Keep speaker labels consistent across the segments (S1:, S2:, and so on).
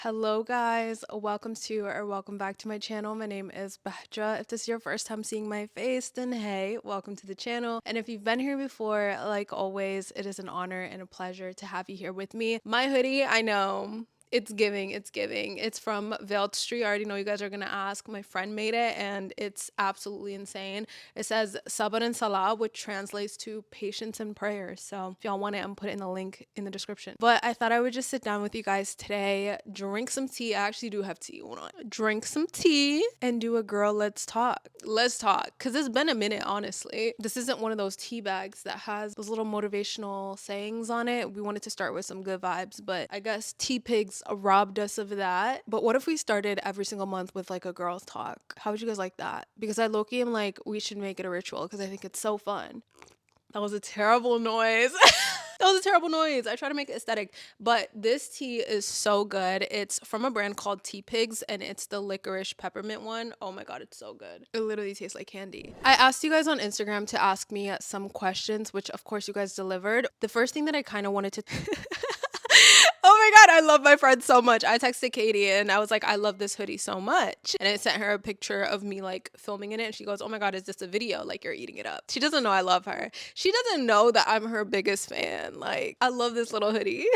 S1: Hello guys, welcome back to my channel. My name is Bahja. If this is your first time seeing my face, then hey, welcome to the channel. And if you've been here before, like always, it is an honor and a pleasure to have you here with me. My hoodie, I know, it's giving, it's giving. It's from Veiled Street. I already know you guys are gonna ask. My friend made it and it's absolutely insane. It says Sabr and Salah, which translates to patience and prayer. So if y'all want it, I'm putting the link in the description. But I thought I would just sit down with you guys today, drink some tea. I actually do have tea. Hold on. Drink some tea and do a girl let's talk. Let's talk. Cause it's been a minute, honestly. This isn't one of those tea bags that has those little motivational sayings on it. We wanted to start with some good vibes, but I guess tea pigs robbed us of that. But what if we started every single month with like a girls talk? How would you guys like that? Because I low-key am like, we should make it a ritual because I think it's so fun. That was a terrible noise. That was a terrible noise. I try to make it aesthetic, but this tea is so good. It's from a brand called Tea Pigs and it's the licorice peppermint one. Oh my God, it's so good. It literally tastes like candy. I asked you guys on Instagram to ask me some questions, which of course you guys delivered. The first thing that I kind of wanted to Oh my God, I love my friend so much. I texted Katie and I was like, I love this hoodie so much. And I sent her a picture of me like filming in it. And she goes, oh my God, is this a video? Like you're eating it up. She doesn't know I love her. She doesn't know that I'm her biggest fan. Like, I love this little hoodie.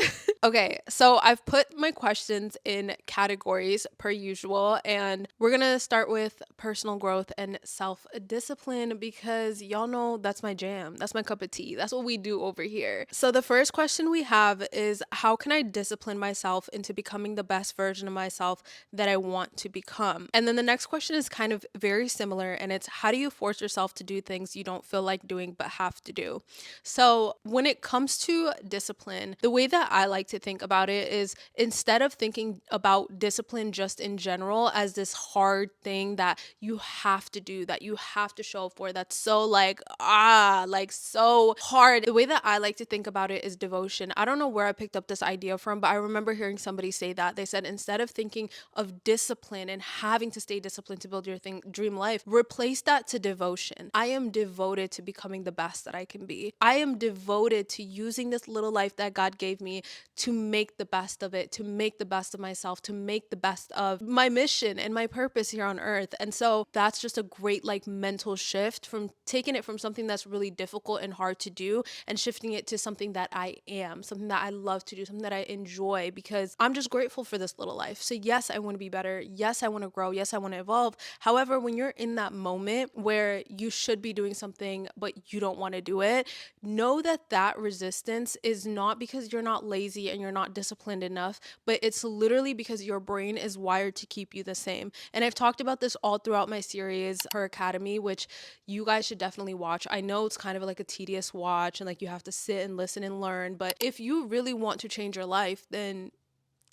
S1: Okay, so I've put my questions in categories per usual. And we're gonna start with personal growth and self discipline because y'all know that's my jam. That's my cup of tea. That's what we do over here. So the first question we have is how can I discipline myself into becoming the best version of myself that I want to become? And then the next question is kind of very similar and it's how do you force yourself to do things you don't feel like doing but have to do? So when it comes to discipline, the way that I like to think about it is instead of thinking about discipline just in general as this hard thing that you have to do, that you have to show up for, that's so like so hard. The way that I like to think about it is devotion. I don't know where I picked up this idea from, but I remember hearing somebody say that. They said instead of thinking of discipline and having to stay disciplined to build your dream life, replace that to devotion. I am devoted to becoming the best that I can be. I am devoted to using this little life that God gave me to make the best of it, to make the best of myself, to make the best of my mission and my purpose here on earth. And so that's just a great like mental shift from taking it from something that's really difficult and hard to do and shifting it to something that I am, something that I love to do, something that I enjoy because I'm just grateful for this little life. So yes, I want to be better. Yes, I want to grow. Yes, I want to evolve. However, when you're in that moment where you should be doing something but you don't want to do it, know that that resistance is not because you're not lazy and you're not disciplined enough, but it's literally because your brain is wired to keep you the same. And I've talked about this all throughout my series, Her Academy, which you guys should definitely watch. I know it's kind of like a tedious watch and like you have to sit and listen and learn, but if you really want to change your life, then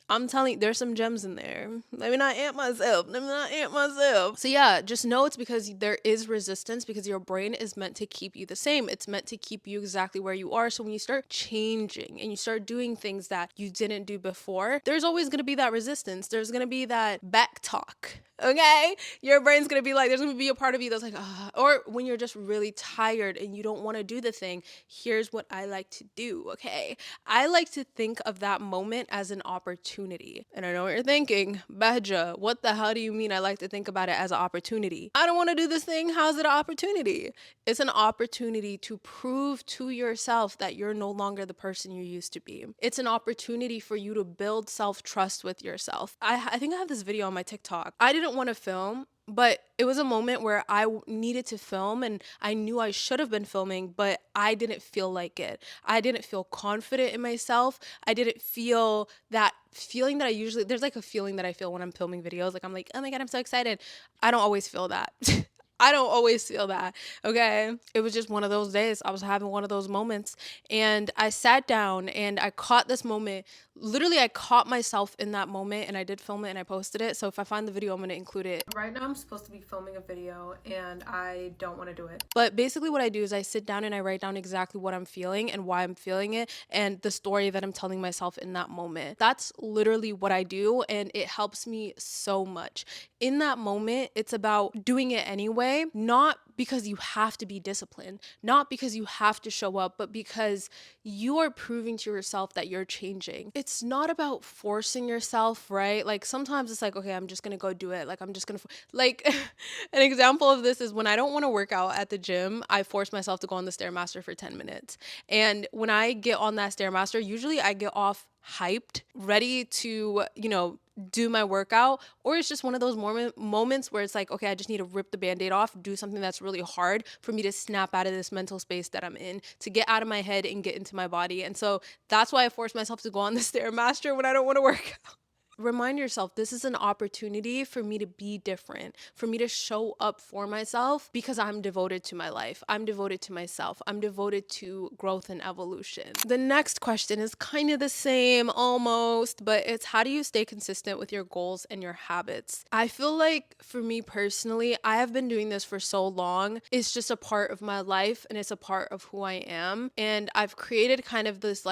S1: I'm telling you, there's some gems in there. Let me not amp myself. Let me not amp myself. So yeah, just know it's because there is resistance because your brain is meant to keep you the same. It's meant to keep you exactly where you are. So when you start changing and you start doing things that you didn't do before, there's always going to be that resistance. There's going to be that back talk. Okay, your brain's gonna be like, there's gonna be a part of you that's like, or when you're just really tired and you don't want to do the thing, here's what I like to do. Okay, I like to think of that moment as an opportunity. And I know what you're thinking, Bahja, what the hell do you mean I like to think about it as an opportunity? I don't want to do this thing. How's it an opportunity? It's an opportunity to prove to yourself that you're no longer the person you used to be. It's an opportunity for you to build self-trust with yourself. I think I have this video on my TikTok. I didn't want to film, but it was a moment where I needed to film and I knew I should have been filming, but I didn't feel like it. I didn't feel confident in myself. I didn't feel that feeling that I usually, there's like a feeling that I feel when I'm filming videos. Like I'm like, oh my God, I'm so excited. I don't always feel that. I don't always feel that. Okay. It was just one of those days. I was having one of those moments and I sat down and I caught this moment. Literally, I caught myself in that moment and I did film it and I posted it. So if I find the video, I'm going to include it. Right now, I'm supposed to be filming a video and I don't want to do it. But basically, what I do is I sit down and I write down exactly what I'm feeling and why I'm feeling it and the story that I'm telling myself in that moment. That's literally what I do and it helps me so much. In that moment, it's about doing it anyway way, not because you have to be disciplined, not because you have to show up, but because you are proving to yourself that you're changing. It's not about forcing yourself, right? Like sometimes it's like, okay, I'm just gonna go do it. Like I'm just gonna, like, an example of this is when I don't want to work out at the gym, I force myself to go on the Stairmaster for 10 minutes. And when I get on that Stairmaster, usually I get off hyped, ready to, do my workout, or it's just one of those moments where it's like, okay, I just need to rip the band-aid off, do something that's really hard for me to snap out of this mental space that I'm in, to get out of my head and get into my body. And so that's why I force myself to go on the Stairmaster when I don't want to work out. Remind yourself, this is an opportunity for me to be different, for me to show up for myself, because I'm devoted to my life. I'm devoted to myself. I'm devoted to growth and evolution. The next question is kind of the same almost, but it's how do you stay consistent with your goals and your habits? I feel like for me personally, I have been doing this for so long. It's just a part of my life and it's a part of who I am. And I've created kind of this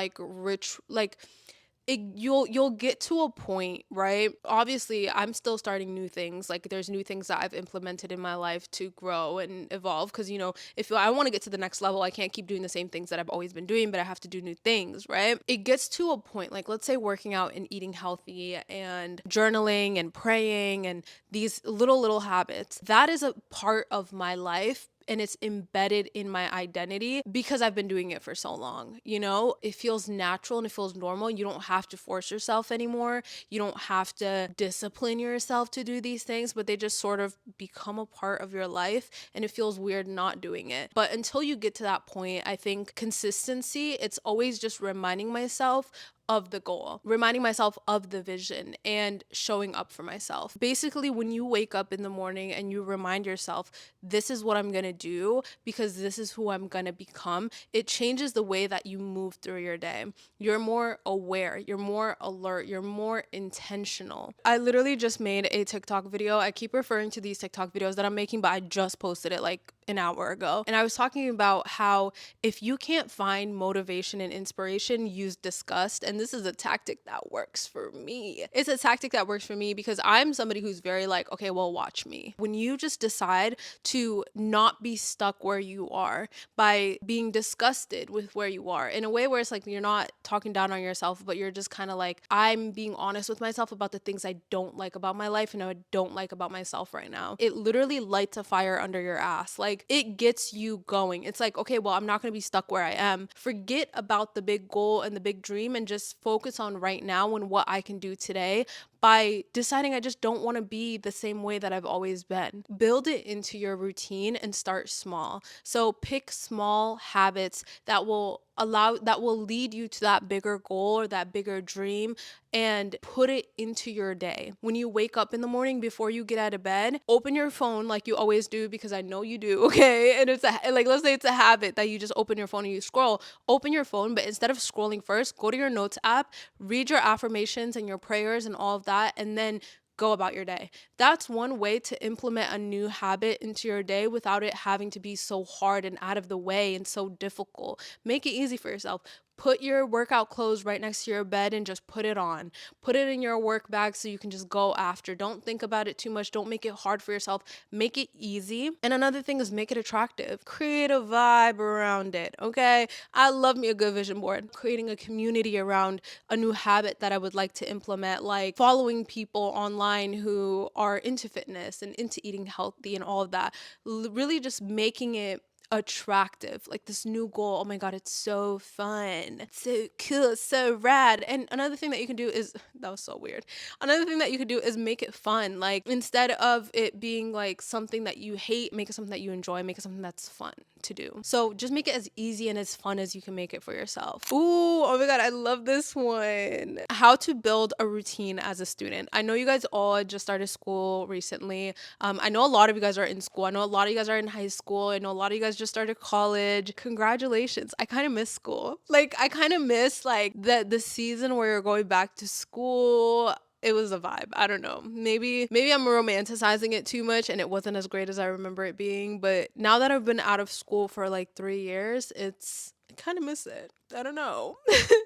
S1: you'll get to a point, right? Obviously, I'm still starting new things. Like there's new things that I've implemented in my life to grow and evolve, because if I want to get to the next level, I can't keep doing the same things that I've always been doing, but I have to do new things, right? It gets to a point, like let's say working out and eating healthy and journaling and praying and these little habits. That is a part of my life and it's embedded in my identity because I've been doing it for so long. It feels natural and it feels normal. You don't have to force yourself anymore. You don't have to discipline yourself to do these things, but they just sort of become a part of your life and it feels weird not doing it. But until you get to that point, I think consistency, it's always just reminding myself of the goal, reminding myself of the vision, and showing up for myself. Basically, when you wake up in the morning and you remind yourself, this is what I'm gonna do because this is who I'm gonna become, it changes the way that you move through your day. You're more aware, you're more alert, you're more intentional. I literally just made a TikTok video. I keep referring to these TikTok videos that I'm making, but I just posted it like an hour ago. And I was talking about how if you can't find motivation and inspiration, use disgust. And this is a tactic that works for me. It's a tactic that works for me because I'm somebody who's very like, okay, well, watch me. When you just decide to not be stuck where you are by being disgusted with where you are in a way where it's like you're not talking down on yourself, but you're just kind of like, I'm being honest with myself about the things I don't like about my life and I don't like about myself right now. It literally lights a fire under your ass. Like it gets you going. It's like, okay, well, I'm not going to be stuck where I am. Forget about the big goal and the big dream and just focus on right now and what I can do today by deciding I just don't want to be the same way that I've always been. Build it into your routine and start small. So pick small habits that will lead you to that bigger goal or that bigger dream and put it into your day. When you wake up in the morning before you get out of bed, open your phone like you always do because I know you do, okay? And it's let's say it's a habit that you just open your phone and you scroll. Open your phone, but instead of scrolling first, go to your notes app, read your affirmations and your prayers and all of that, and then go about your day. That's one way to implement a new habit into your day without it having to be so hard and out of the way and so difficult. Make it easy for yourself. Put your workout clothes right next to your bed and just put it on. Put it in your work bag so you can just go after. Don't think about it too much. Don't make it hard for yourself. Make it easy. And another thing is make it attractive. Create a vibe around it, okay? I love me a good vision board. Creating a community around a new habit that I would like to implement, like following people online who are into fitness and into eating healthy and all of that. Really just making it attractive, like this new goal. Oh my god, it's so fun, so cool, so rad. And another thing that you can do is that was so weird. Another thing that you could do is make it fun. Like instead of it being like something that you hate, make it something that you enjoy, make it something that's fun to do. So just make it as easy and as fun as you can make it for yourself. Ooh, oh my god, I love this one. How to build a routine as a student. I know you guys all just started school recently. I know a lot of you guys are in school. I know a lot of you guys are in high school. I know a lot of you guys just started college. Congratulations. I kind of miss school. Like I kind of miss like the season where you're going back to school. It was a vibe. I don't know. Maybe I'm romanticizing it too much and it wasn't as great as I remember it being. But now that I've been out of school for like 3 years, I kind of miss it. I don't know.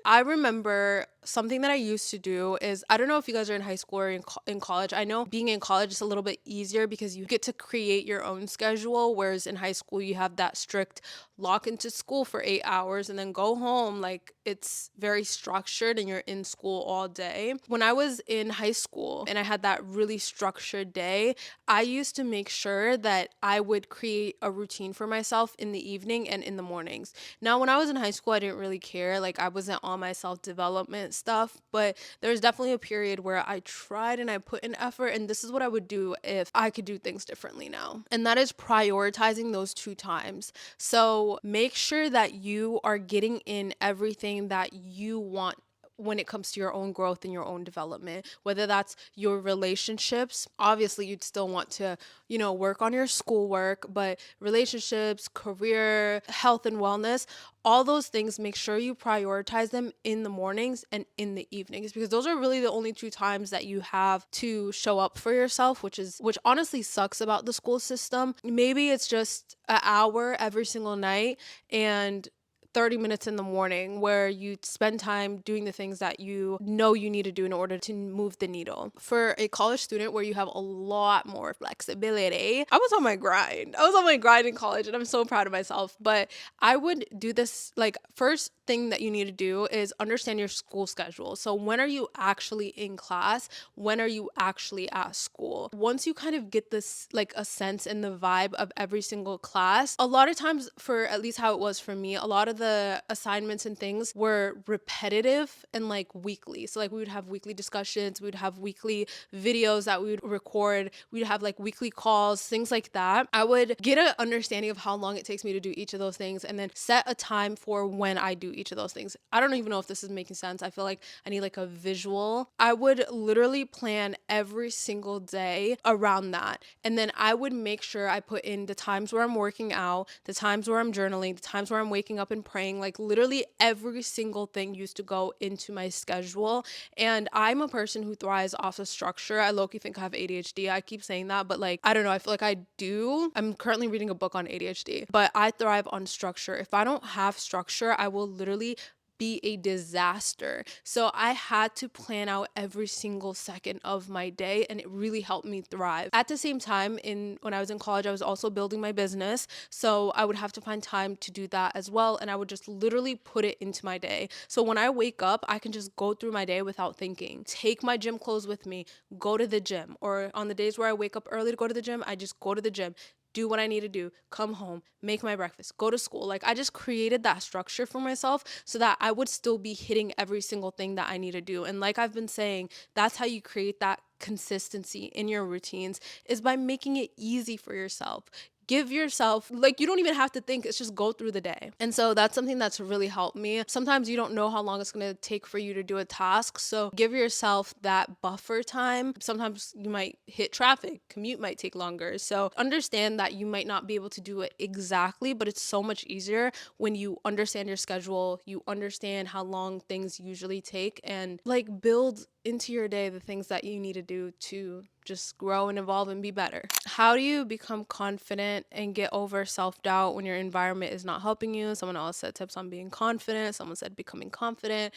S1: I remember something that I used to do is, I don't know if you guys are in high school or in college. I know being in college is a little bit easier because you get to create your own schedule, whereas in high school you have that strict lock into school for 8 hours and then go home. Like it's very structured and you're in school all day. When I was in high school and I had that really structured day, I used to make sure that I would create a routine for myself in the evening and in the mornings. Now, when I was in high school, I didn't really care. Like, I wasn't on my self development stuff, but there was definitely a period where I tried and I put in effort. And this is what I would do if I could do things differently now. And that is prioritizing those two times. So make sure that you are getting in everything that you want when it comes to your own growth and your own development, whether that's your relationships. Obviously, you'd still want to, work on your schoolwork, but relationships, career, health, and wellness, all those things, make sure you prioritize them in the mornings and in the evenings, because those are really the only two times that you have to show up for yourself, which honestly sucks about the school system. Maybe it's just an hour every single night and 30 minutes in the morning where you spend time doing the things that you know you need to do in order to move the needle. For a college student where you have a lot more flexibility, I was on my grind. I was on my grind in college and I'm so proud of myself. But I would do this, like, first thing that you need to do is understand your school schedule. So when are you actually in class? When are you actually at school? Once you kind of get this, like, a sense and the vibe of every single class, a lot of times, for at least how it was for me, a lot of the assignments and things were repetitive and like weekly. So like we would have weekly discussions, we would have weekly videos that we would record, we'd have like weekly calls, things like that. I would get an understanding of how long it takes me to do each of those things and then set a time for when I do each of those things. I don't even know if this is making sense. I feel like I need like a visual. I would literally plan every single day around that. And then I would make sure I put in the times where I'm working out, the times where I'm journaling, the times where I'm waking up and praying. Like literally every single thing used to go into my schedule. And I'm a person who thrives off of structure. I low-key think I have ADHD. I keep saying that, but like, I don't know. I feel like I do. I'm currently reading a book on ADHD, but I thrive on structure. If I don't have structure, I will literally be a disaster. So I had to plan out every single second of my day and it really helped me thrive. At the same time, when I was in college, I was also building my business. So I would have to find time to do that as well. And I would just literally put it into my day. So when I wake up, I can just go through my day without thinking. Take my gym clothes with me, go to the gym. Or on the days where I wake up early to go to the gym, I just go to the gym, do what I need to do, come home, make my breakfast, go to school. Like I just created that structure for myself so that I would still be hitting every single thing that I need to do. And like I've been saying, that's how you create that consistency in your routines, is by making it easy for yourself. Give yourself, like, you don't even have to think, it's just go through the day. And so that's something that's really helped me. Sometimes you don't know how long it's going to take for you to do a task, so give yourself that buffer time. Sometimes you might hit traffic, commute might take longer, so understand that you might not be able to do it exactly, but it's so much easier when you understand your schedule, you understand how long things usually take, and like build into your day the things that you need to do to just grow and evolve and be better. How do you become confident and get over self-doubt when your environment is not helping you? Someone else said tips on being confident. Someone said becoming confident.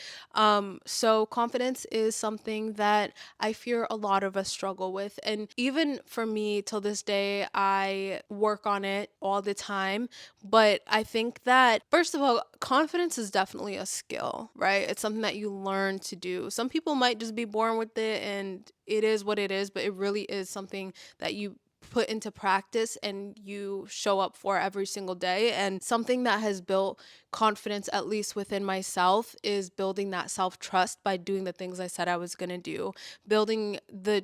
S1: So confidence is something that I fear a lot of us struggle with. And even for me till this day, I work on it all the time. But I think that, first of all, confidence is definitely a skill, right? It's something that you learn to do. Some people might just be born with it and it is what it is, but it really is something that you put into practice and you show up for every single day. And something that has built confidence, at least within myself, is building that self-trust by doing the things I said I was going to do, building the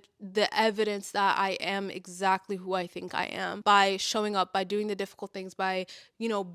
S1: evidence that I am exactly who I think I am, by showing up, by doing the difficult things, by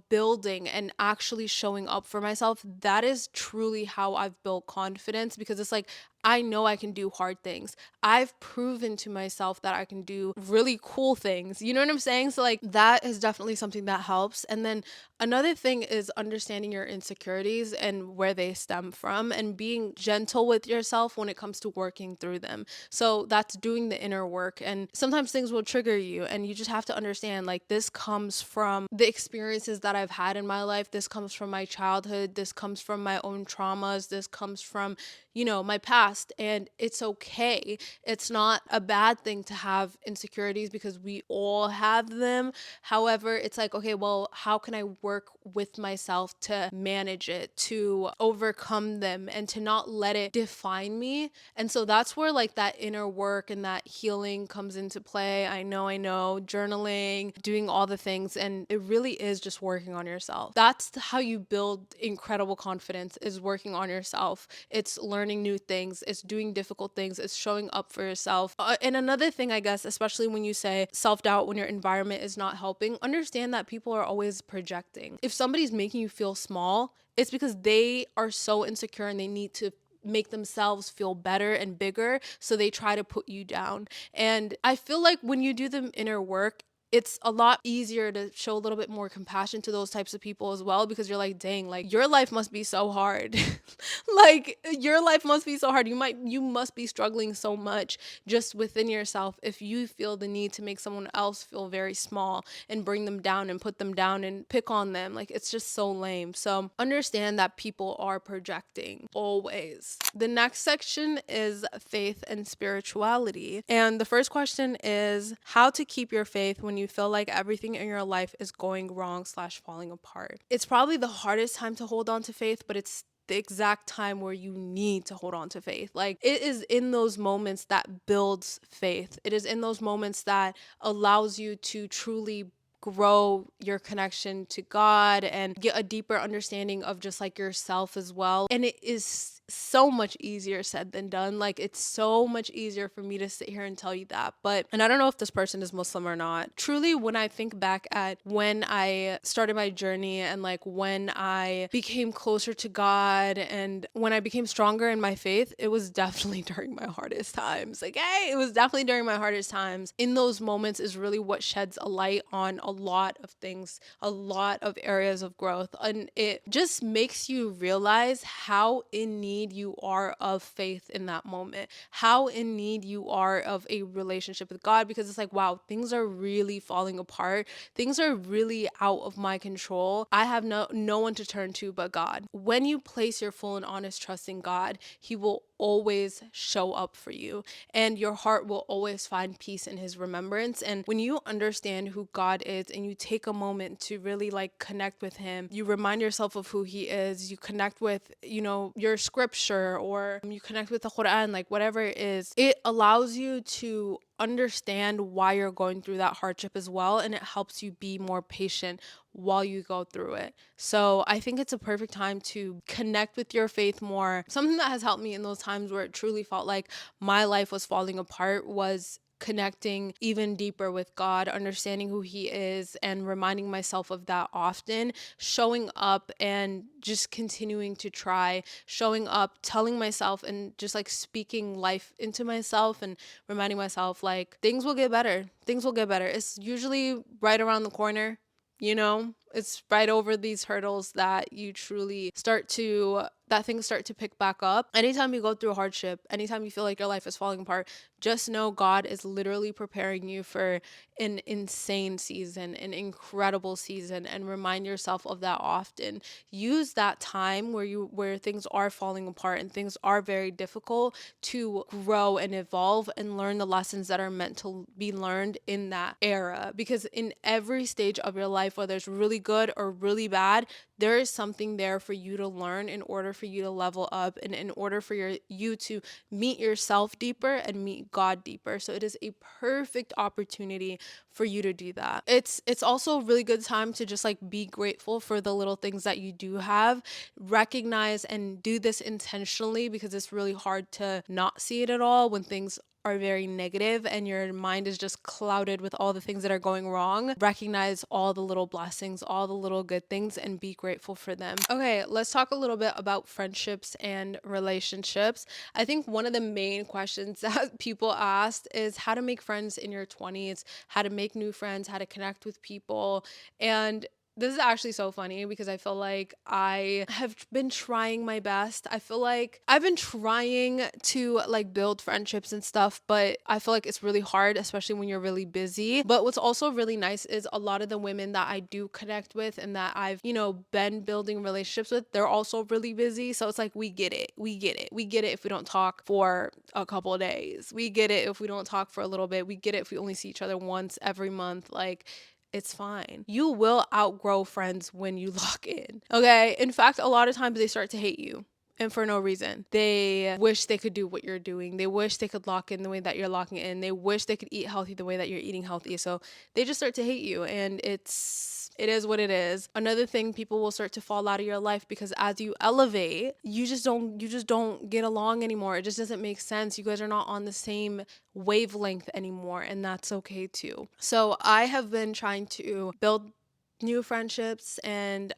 S1: building and actually showing up for myself. That is truly how I've built confidence, because it's like I know I can do hard things. I've proven to myself that I can do really cool things. You know what I'm saying? So, like, that is definitely something that helps. And then another thing is understanding your insecurities and where they stem from and being gentle with yourself when it comes to working through them. So, that's doing the inner work. And sometimes things will trigger you, and you just have to understand like, this comes from the experiences that I've had in my life. This comes from my childhood. This comes from my own traumas. This comes from, my past, and it's okay. It's not a bad thing to have insecurities because we all have them. However, it's like, okay, well, how can I work with myself to manage it, to overcome them, and to not let it define me? And so that's where like that inner work and that healing comes into play. I know, journaling, doing all the things, and it really is just working on yourself. That's how you build incredible confidence, is working on yourself. It's learning new things, it's doing difficult things, it's showing up for yourself. And another thing, I guess, especially when you say self-doubt when your environment is not helping, understand that people are always projecting. If somebody's making you feel small, it's because they are so insecure and they need to make themselves feel better and bigger, so they try to put you down. And I feel like when you do the inner work, it's a lot easier to show a little bit more compassion to those types of people as well, because you're like, dang, like, your life must be so hard. Like, your life must be so hard. You must be struggling so much just within yourself if you feel the need to make someone else feel very small and bring them down and put them down and pick on them. Like, it's just so lame. So understand that people are projecting always. The next section is faith and spirituality. And the first question is how to keep your faith when you feel like everything in your life is going wrong slash falling apart. It's probably the hardest time to hold on to faith, but it's the exact time where you need to hold on to faith. Like, it is in those moments that builds faith. It is in those moments that allows you to truly grow your connection to God and get a deeper understanding of just like yourself as well. And it is so much easier said than done. Like, it's so much easier for me to sit here and tell you that. And I don't know if this person is Muslim or not. Truly, when I think back at when I started my journey and like when I became closer to God and when I became stronger in my faith, it was definitely during my hardest times. Like, hey, it was definitely during my hardest times. In those moments is really what sheds a light on a lot of things, a lot of areas of growth. And it just makes you realize how in need you are of faith in that moment, how in need you are of a relationship with God, because it's like, wow, things are really falling apart. Things are really out of my control. I have no one to turn to but God. When you place your full and honest trust in God, He will always show up for you, and your heart will always find peace in His remembrance. And when you understand who God is and you take a moment to really like connect with Him, you remind yourself of who He is, you connect with, your scripture, or you connect with the Quran, like whatever it is, it allows you to understand why you're going through that hardship as well, and it helps you be more patient while you go through it. So I think it's a perfect time to connect with your faith more. Something that has helped me in those times where it truly felt like my life was falling apart was connecting even deeper with God, understanding who He is, and reminding myself of that often, showing up and just continuing to try, showing up, telling myself, and just like speaking life into myself and reminding myself like things will get better. Things will get better. It's usually right around the corner. It's right over these hurdles that you truly that things start to pick back up. Anytime you go through a hardship, anytime you feel like your life is falling apart, just know God is literally preparing you for an insane season, an incredible season, and remind yourself of that often. Use that time where things are falling apart and things are very difficult to grow and evolve and learn the lessons that are meant to be learned in that era. Because in every stage of your life, whether it's really good or really bad, there is something there for you to learn in order for you to level up and in order for you to meet yourself deeper and meet God deeper. So it is a perfect opportunity for you to do that. It's also a really good time to just like be grateful for the little things that you do have. Recognize and do this intentionally, because it's really hard to not see it at all when things are very negative and your mind is just clouded with all the things that are going wrong, recognize all the little blessings, all the little good things, and be grateful for them. Okay, let's talk a little bit about friendships and relationships. I think one of the main questions that people asked is how to make friends in your 20s, how to make new friends, how to connect with people. And this is actually so funny because I feel like I have been trying my best. I feel like I've been trying to like build friendships and stuff, but I feel like it's really hard, especially when you're really busy. But what's also really nice is a lot of the women that I do connect with and that I've, been building relationships with, they're also really busy. So it's like, we get it. We get it. We get it if we don't talk for a couple of days. We get it if we don't talk for a little bit. We get it if we only see each other once every month. Like, it's fine. You will outgrow friends when you lock in. Okay. In fact, a lot of times they start to hate you. And for no reason. They wish they could do what you're doing. They wish they could lock in the way that you're locking in. They wish they could eat healthy the way that you're eating healthy. So they just start to hate you. And it is what it is. Another thing, people will start to fall out of your life because as you elevate, you just don't get along anymore. It just doesn't make sense. You guys are not on the same wavelength anymore, and that's okay too. So I have been trying to build new friendships and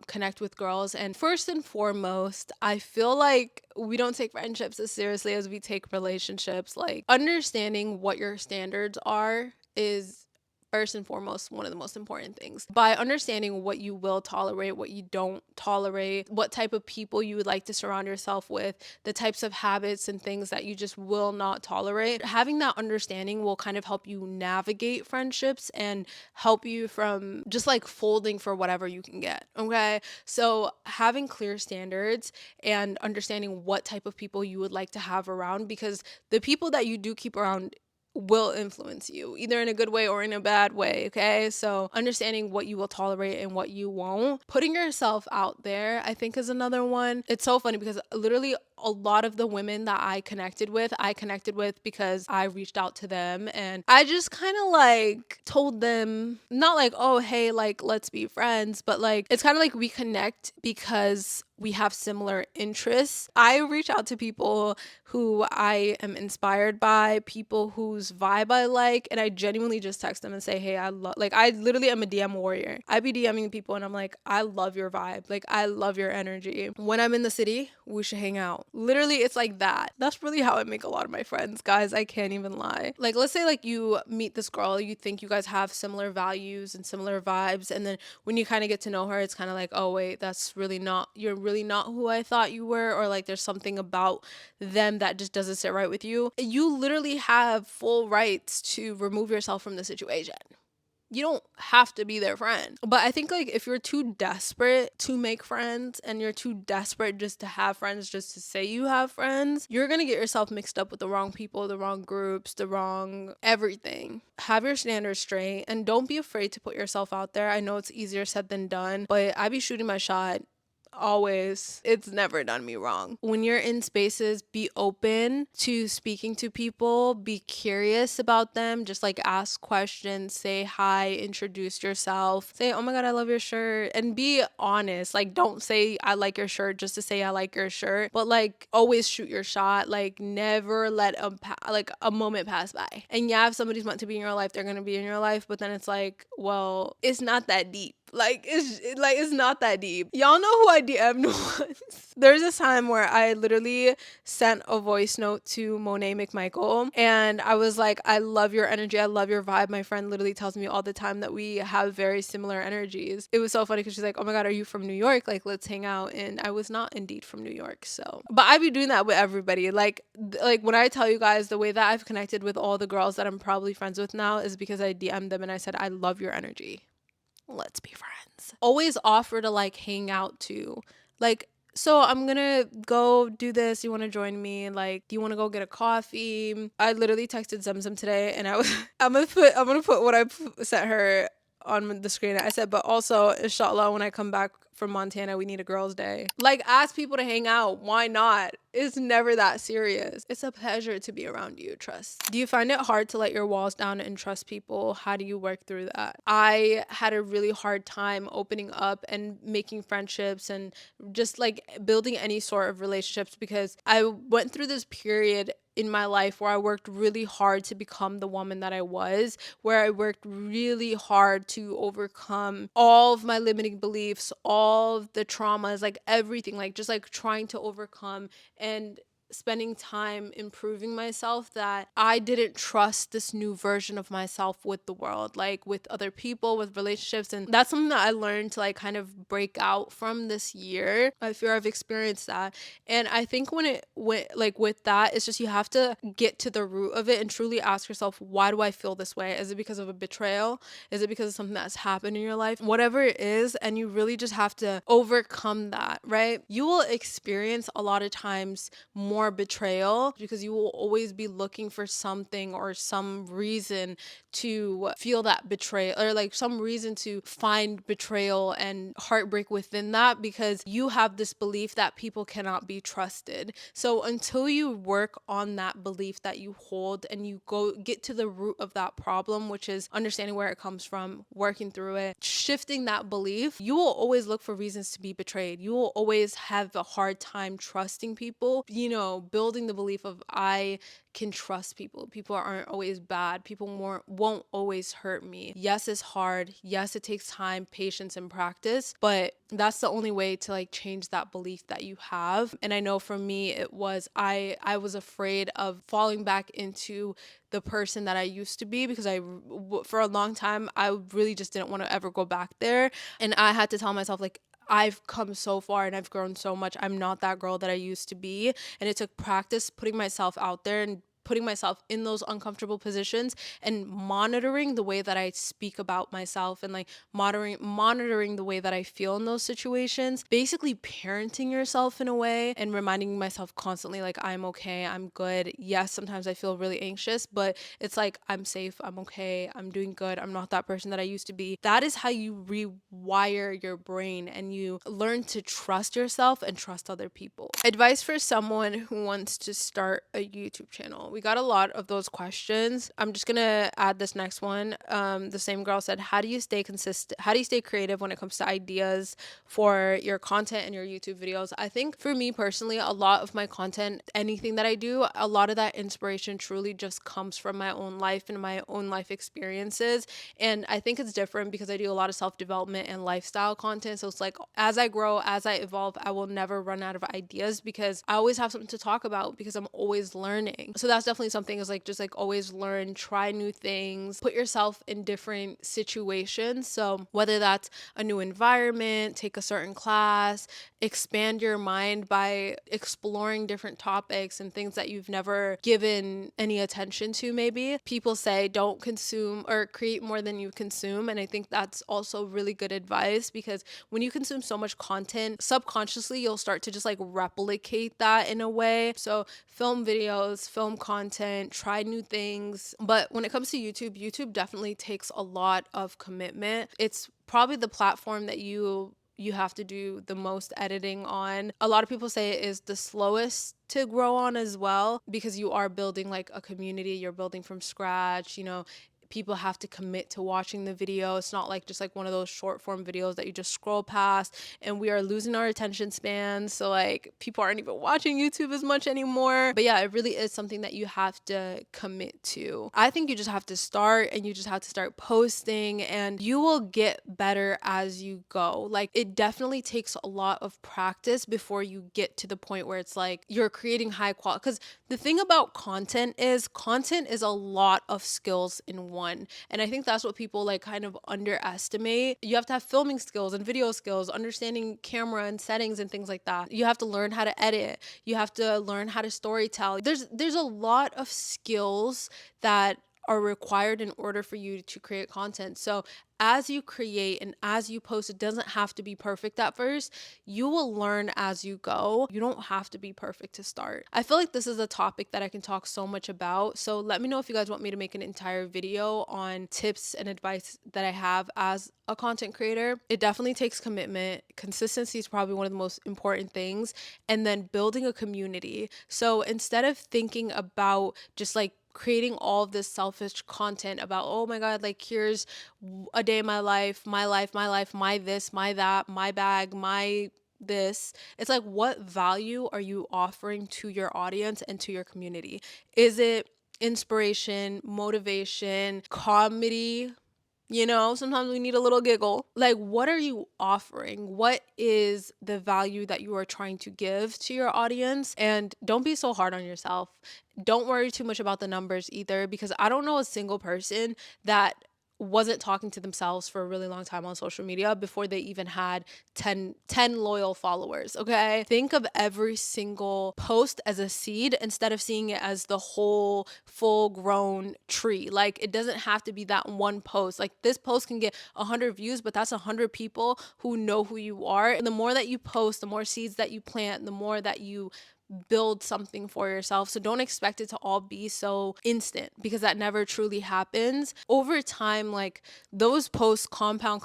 S1: connect with girls. And first and foremost, I feel like we don't take friendships as seriously as we take relationships. Like, understanding what your standards are is first and foremost one of the most important things. By understanding what you will tolerate, what you don't tolerate, what type of people you would like to surround yourself with, the types of habits and things that you just will not tolerate, having that understanding will kind of help you navigate friendships and help you from just like folding for whatever you can get. Okay, so having clear standards and understanding what type of people you would like to have around, because the people that you do keep around will influence you either in a good way or in a bad way. Okay, so understanding what you will tolerate and what you won't, putting yourself out there, I think, is another one. It's so funny because literally a lot of the women that I connected with because I reached out to them and I just kind of like told them, not like, oh hey, like let's be friends, but like it's kind of like we connect because we have similar interests. I reach out to people who I am inspired by, people whose vibe I like, and I genuinely just text them and say, hey, I literally am a DM warrior. I be DMing people and I'm like, I love your vibe. Like, I love your energy. When I'm in the city, we should hang out. Literally, it's like that. That's really how I make a lot of my friends, guys. I can't even lie. Like, let's say like you meet this girl, you think you guys have similar values and similar vibes, and then when you kind of get to know her, it's kind of like, oh wait, you're really not who I thought you were, or like there's something about them that just doesn't sit right with you. You literally have full rights to remove yourself from the situation. You don't have to be their friend. But I think like if you're too desperate to make friends and you're too desperate just to have friends, just to say you have friends, you're gonna get yourself mixed up with the wrong people, the wrong groups, the wrong everything. Have your standards straight and don't be afraid to put yourself out there. I know it's easier said than done, but I be shooting my shot. Always. It's never done me wrong. When you're in spaces, be open to speaking to people, be curious about them, just like ask questions, say hi, introduce yourself, say, oh my God, I love your shirt, and be honest. Like, don't say I like your shirt just to say I like your shirt, but like always shoot your shot. Like, never let a moment pass by. And yeah, if somebody's meant to be in your life, they're gonna be in your life, but then it's like, well, it's not that deep. It's not that deep. Y'all know who I DM'd once. There's this time where I literally sent a voice note to Monet McMichael and I was like, I love your energy, I love your vibe. My friend literally tells me all the time that we have very similar energies. It was so funny because she's like, oh my God, are you from New York? Like, let's hang out. And I was not indeed from New York. So, but I be doing that with everybody. Like when I tell you guys the way that I've connected with all the girls that I'm probably friends with now is because I DM'd them and I said, I love your energy. Let's be friends. Always offer to like hang out too. Like, so I'm gonna go do this. You want to join me? Like, do you want to go get a coffee? I literally texted Zemzem today, and I'm gonna put what I sent her on the screen. I said, but also, inshallah, when I come back from Montana, we need a girls' day. Like, ask people to hang out. Why not? It's never that serious. It's a pleasure to be around you. Trust. Do you find it hard to let your walls down and trust people? How do you work through that? I had a really hard time opening up and making friendships and just like building any sort of relationships because I went through this period in my life where I worked really hard to become the woman that I was, where I worked really hard to overcome all of my limiting beliefs, all of the traumas, like everything, like just like trying to overcome and spending time improving myself, that I didn't trust this new version of myself with the world, like with other people, with relationships. And that's something that I learned to like kind of break out from this year. I fear I've experienced that. And I think when it went like with that, it's just you have to get to the root of it and truly ask yourself, why do I feel this way? Is it because of a betrayal? Is it because of something that's happened in your life? Whatever it is, and you really just have to overcome that, right? You will experience a lot of times more betrayal because you will always be looking for something or some reason to feel that betrayal, or like some reason to find betrayal and heartbreak within that, because you have this belief that people cannot be trusted. So until you work on that belief that you hold and you go get to the root of that problem, which is understanding where it comes from, working through it, shifting that belief, you will always look for reasons to be betrayed. You will always have a hard time trusting people, building the belief of I can trust people. People aren't always bad. People won't always hurt me. Yes, it's hard. Yes, it takes time, patience, and practice, but that's the only way to like change that belief that you have. And I know for me, it was I was afraid of falling back into the person that I used to be, because for a long time I really just didn't want to ever go back there. And I had to tell myself, like, I've come so far and I've grown so much. I'm not that girl that I used to be. And it took practice putting myself out there and putting myself in those uncomfortable positions and monitoring the way that I speak about myself, and like monitoring the way that I feel in those situations, basically parenting yourself in a way and reminding myself constantly, like, I'm okay, I'm good. Yes, sometimes I feel really anxious, but it's like, I'm safe, I'm okay, I'm doing good, I'm not that person that I used to be. That is how you rewire your brain and you learn to trust yourself and trust other people. Advice for someone who wants to start a YouTube channel. We got a lot of those questions. I'm just gonna add this next one. The same girl said, how do you stay consistent? How do you stay creative when it comes to ideas for your content and your YouTube videos? I think for me personally, a lot of my content, anything that I do, a lot of that inspiration truly just comes from my own life and my own life experiences. And I think it's different because I do a lot of self-development and lifestyle content. So it's like, as I grow, as I evolve, I will never run out of ideas because I always have something to talk about, because I'm always learning. So that's definitely something, is like just like always learn, try new things, put yourself in different situations. So whether that's a new environment, take a certain class, expand your mind by exploring different topics and things that you've never given any attention to. Maybe people say don't consume or create more than you consume, and I think that's also really good advice, because when you consume so much content, subconsciously you'll start to just like replicate that in a way. So film videos, film content, try new things. But when it comes to YouTube definitely takes a lot of commitment. It's probably the platform that you have to do the most editing on. A lot of people say it is the slowest to grow on as well, because you are building like a community, you're building from scratch, people have to commit to watching the video. It's not like just like one of those short form videos that you just scroll past, and we are losing our attention spans. So like people aren't even watching YouTube as much anymore. But yeah, it really is something that you have to commit to. I think you just have to start, and you just have to start posting, and you will get better as you go. Like it definitely takes a lot of practice before you get to the point where it's like you're creating high quality. Because the thing about content is a lot of skills in one. And I think that's what people like kind of underestimate. You have to have filming skills and video skills, understanding camera and settings and things like that. You have to learn how to edit. You have to learn how to storytell. There's a lot of skills that are required in order for you to create content. So as you create and as you post, it doesn't have to be perfect at first. You will learn as you go. You don't have to be perfect to start. I feel like this is a topic that I can talk so much about. So let me know if you guys want me to make an entire video on tips and advice that I have as a content creator. It definitely takes commitment. Consistency is probably one of the most important things. And then building a community. So instead of thinking about just like creating all of this selfish content about, oh my God, like here's a day in my life, my life, my this, my that, my bag, my this, it's like, what value are you offering to your audience and to your community? Is it inspiration, motivation, comedy? You know, sometimes we need a little giggle. Like, what are you offering? What is the value that you are trying to give to your audience? And don't be so hard on yourself. Don't worry too much about the numbers either, because I don't know a single person that wasn't talking to themselves for a really long time on social media before they even had 10 loyal followers. Okay, think of every single post as a seed instead of seeing it as the whole full grown tree. Like, it doesn't have to be that one post. Like, this post can get 100 views, but that's 100 people who know who you are. And the more that you post, the more seeds that you plant, the more that you build something for yourself. So don't expect it to all be so instant, because that never truly happens. Over time, like, those posts compound,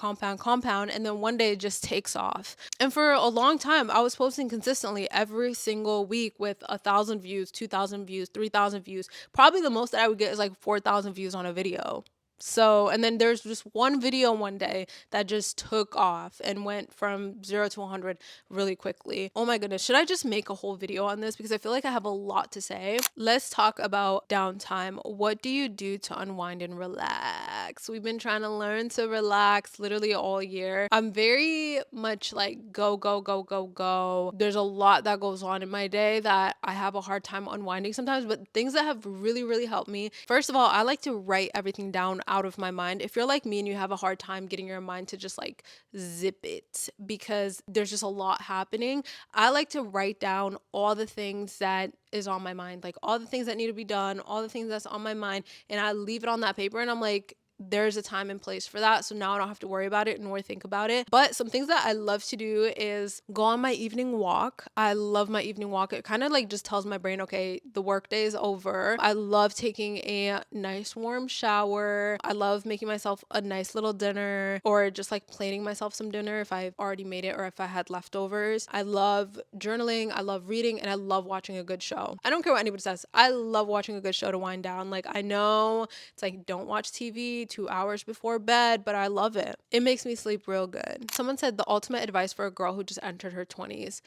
S1: and then one day it just takes off. And for a long time, I was posting consistently every single week with 1,000 views, 2,000 views, 3,000 views. Probably the most that I would get is like 4,000 views on a video. So, and then there's just one video one day that just took off and went from 0 to 100 really quickly. Oh my goodness, should I just make a whole video on this? Because I feel like I have a lot to say. Let's talk about downtime. What do you do to unwind and relax? We've been trying to learn to relax literally all year. I'm very much like go, go, go, go, go. There's a lot that goes on in my day that I have a hard time unwinding sometimes, but things that have really, really helped me. First of all, I like to write everything down out of my mind. If you're like me and you have a hard time getting your mind to just like zip it because there's just a lot happening, I like to write down all the things that is on my mind, like all the things that need to be done, all the things that's on my mind, and I leave it on that paper, and I'm like, there's a time and place for that. So now I don't have to worry about it nor think about it. But some things that I love to do is go on my evening walk. I love my evening walk. It kind of like just tells my brain, okay, the work day is over. I love taking a nice warm shower. I love making myself a nice little dinner, or just like plating myself some dinner if I've already made it or if I had leftovers. I love journaling. I love reading, and I love watching a good show. I don't care what anybody says. I love watching a good show to wind down. Like, I know it's like, don't watch TV 2 hours before bed, but I love it. It makes me sleep real good. Someone said the ultimate advice for a girl who just entered her 20s: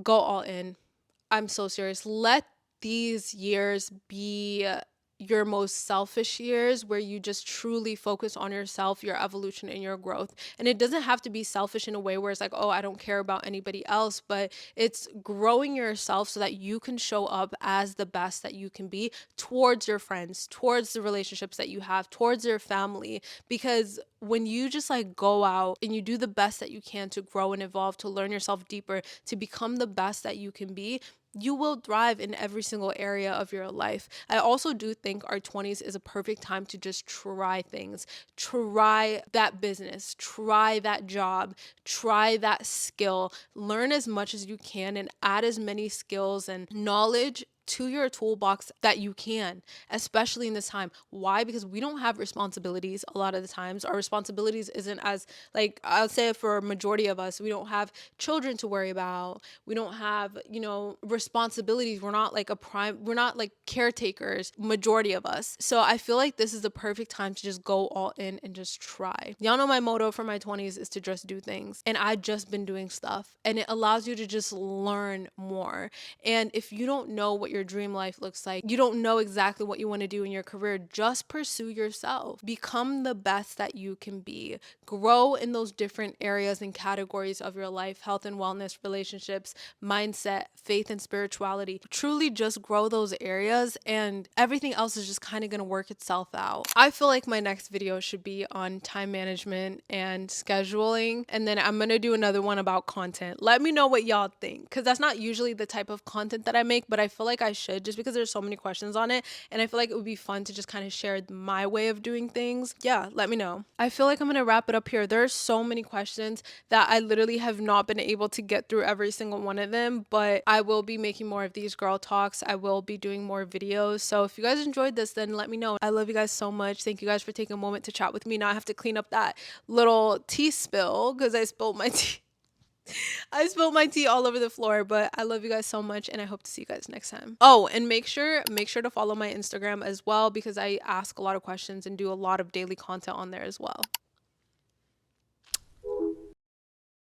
S1: go all in. I'm so serious. Let these years be your most selfish years, where you just truly focus on yourself, your evolution, and your growth. And it doesn't have to be selfish in a way where it's like, oh, I don't care about anybody else, but it's growing yourself so that you can show up as the best that you can be towards your friends, towards the relationships that you have, towards your family. Because when you just like go out and you do the best that you can to grow and evolve, to learn yourself deeper, to become the best that you can be, you will thrive in every single area of your life. I also do think our 20s is a perfect time to just try things. Try that business, try that job, try that skill. Learn as much as you can and add as many skills and knowledge to your toolbox that you can, especially in this time. Why? Because we don't have responsibilities a lot of the times. Our responsibilities isn't as, like, I'll say for a majority of us, we don't have children to worry about. We don't have, responsibilities. We're not like we're not like caretakers, majority of us. So I feel like this is the perfect time to just go all in and just try. Y'all know my motto for my 20s is to just do things. And I've just been doing stuff, and it allows you to just learn more. And if you don't know what your dream life looks like, you don't know exactly what you want to do in your career, just pursue yourself. Become the best that you can be. Grow in those different areas and categories of your life: health and wellness, relationships, mindset, faith and spirituality. Truly just grow those areas, and everything else is just kind of going to work itself out. I feel like my next video should be on time management and scheduling, and then I'm going to do another one about content. Let me know what y'all think, because that's not usually the type of content that I make, but I feel like I should, just because there's so many questions on it, and I feel like it would be fun to just kind of share my way of doing things. Yeah, let me know. I feel like I'm going to wrap it up here. There are so many questions that I literally have not been able to get through every single one of them, but I will be making more of these girl talks. I will be doing more videos. So if you guys enjoyed this, then let me know. I love you guys so much. Thank you guys for taking a moment to chat with me. Now I have to clean up that little tea spill because I spilled my tea. I spilled my tea all over the floor, but I love you guys so much, and I hope to see you guys next time. Oh, and make sure to follow my Instagram as well, because I ask a lot of questions and do a lot of daily content on there as well.